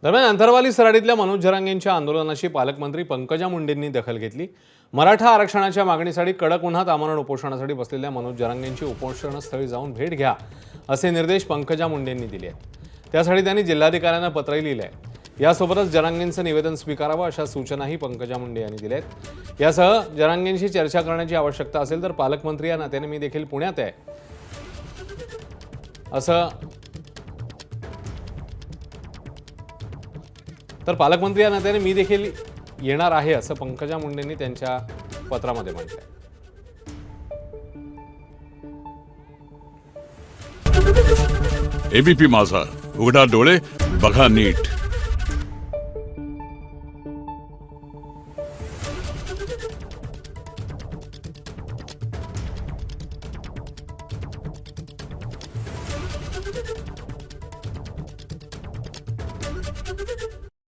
दरम्यान अंतरवाली सराडीतल्या मनोज जरांगेंच्या आंदोलनाची पालकमंत्री पंकजा मुंडेंनी दखल घेतली। मराठा आरक्षणाच्या मागणीसाठी कडक उन्हात आमरण उपोषणासाठी बसलेल्या मनोज जरांगेंची उपोषणस्थळी जाऊन भेट घ्या असे निर्देश पंकजा मुंडेंनी दिले आहेत। त्यासाठी त्यांनी जिल्हाधिकाऱ्यांना पत्रही लिहिले आहे। यासोबतच जरांगेंचं निवेदन स्वीकारावं अशा सूचनाही पंकजा मुंडे यांनी दिल्या आहेत। यासह जरांगेंशी चर्चा करण्याची आवश्यकता असेल तर पालकमंत्री या नात्याने मी देखील पुण्यात आहे असं तर पालकमंत्री या नात्याने मी देखील येणार आहे असं पंकजा मुंडेंनी त्यांच्या पत्रामध्ये म्हटलंय। एबीपी माझा, उघडा डोळे बघा नीट।